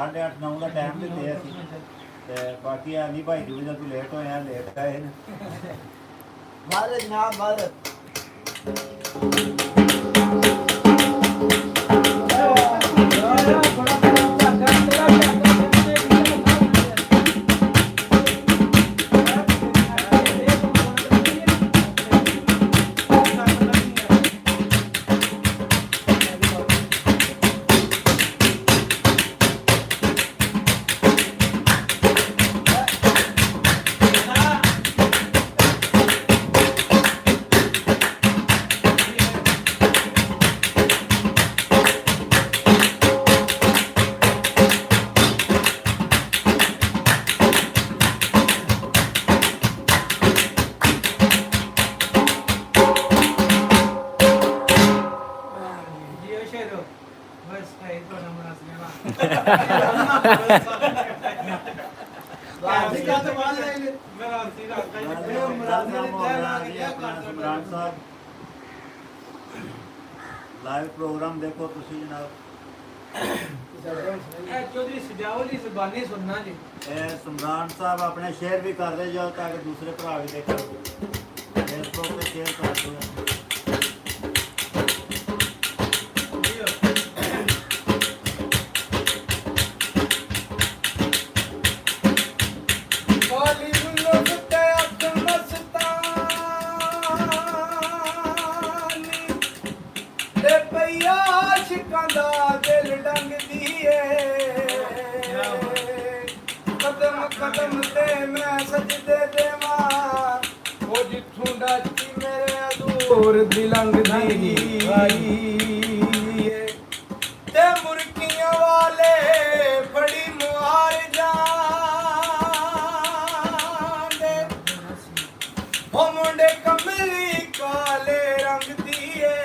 8:30 9 ਦਾ time ਦਿੱਤੇ ਅਸੀਂ ਤੇ ਬਾਕੀ ਆ ਨਹੀਂ ਭਾਈ ਜੀ ਤੂੰ ਲੇਟ ਹੋਇਆ ਲੇਟ ਆਏ ਨੇ ਬਾਹਰ ਜਨਾਬ ਬਾਹਰ लाइव प्रोग्राम देखो तुसी जनाब चौधरी सजाओ दी जुबानी सुनना जी सुमरान साहब अपने शेयर भी कर दे जाओ ताकि दूसरे भरा भी देखें फेसबुक पे शेयर कर दो कदम ते मैं सजदे देवा ओ जिथों डाची मेरे अदूर दिलंग दी ते मुर्गियां वाले बड़ी मुहार जाने ओ मुंडे कमली काले रंग दिए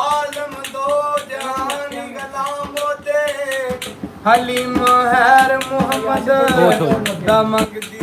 आलम दो जहान गलाम दे हलीम हैर मोहम्मद दमक दी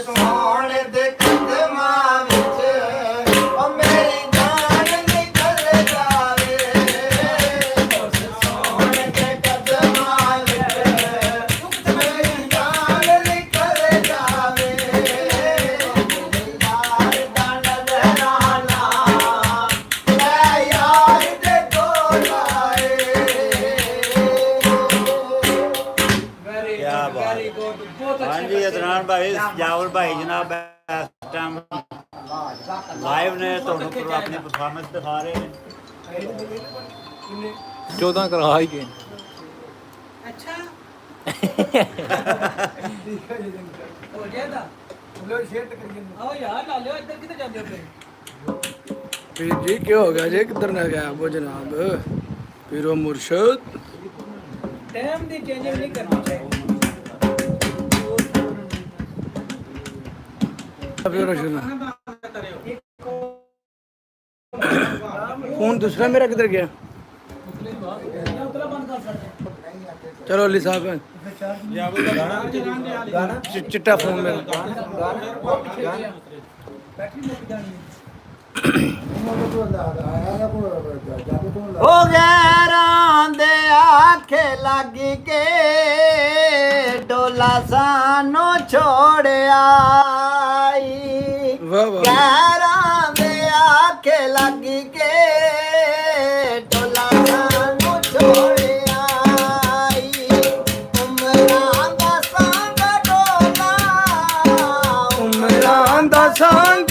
ਸੋਹਣੇ ਦੇ ਕਦਮਾਂ ਵਿੱਚ ਉਹ ਮੇਰੀ ਜਾਨ ਨਿਕਲ ਜਾਵੇ ਉਸ ਸੋਹਣੇ ਦੇ ਕਦਮਾਂ ਵਿੱਚ ਮੇਰੀ ਜਾਨ ਨਿਕਲ ਜਾਵੇ ਯਾਰ ਦਾ ਨਜ਼ਰਾਨਾ ਮੈਂ ਯਾਰ ਦੇ ਕੋਲ ਆਏ ਵੈਰੀ ਕਿਆ ਬਾਤ। ਵੈਰੀ ਗੁੱਡ ਬਹੁਤ ਅੱਛਾ ਹਾਂਜੀ ਅਦਨਾਨ ਭਾਈ ਸਜਾਉਲ ਭਾਈ ਜਨਾਬ ਇਸ ਟਾਈਮ ਲਾਈਵ ਨੇ ਤੁਹਾਨੂੰ ਆਪਣੀ ਪਰਫਾਰਮੈਂਸ ਦਿਖਾ ਰਹੇ ਨੇ 14 ਕਰਾ ਹੀ ਗਏ ਅੱਛਾ ਹੋ ਜਾਂਦਾ ਲੋ ਸ਼ੇਅਰ ਕਰੀਏ ਆਓ ਯਾਰ ਲਾ ਲਿਓ ਇੱਧਰ ਕਿੱਥੇ ਜਾਂਦੇ ਹੋ ਤੁਸੀਂ पीर जी क्या हो गया जी किधर ना गया वो जनाब पीरो मुर्शद ਟਾਈਮ ਦੀ ਚੇਂਜਿੰਗ ਨਹੀਂ ਕਰਨੀ ਚਾਹੀਦੀ पीरो शुरू फोन दूसरा मेरा किधर गया चलो अली साहब चिट्टा फोन मेरा ਉਹ ਗੈਰਾਂ ਦੇ ਆਖੇ ਲੱਗ ਕੇ ਡੋਲਾ ਸਾਨੂੰ ਛੋੜਿਆ वाह वाह ਗੈਰਾਂ ਦੇ ਆਖੇ ਲੱਗ ਕੇ ਡੋਲਾ ਸਾਨੂੰ ਛੋੜਿਆ ਉਮਰਾਂ ਦਾ ਸੰਗ ਡੋਲਾ उमरान दा संग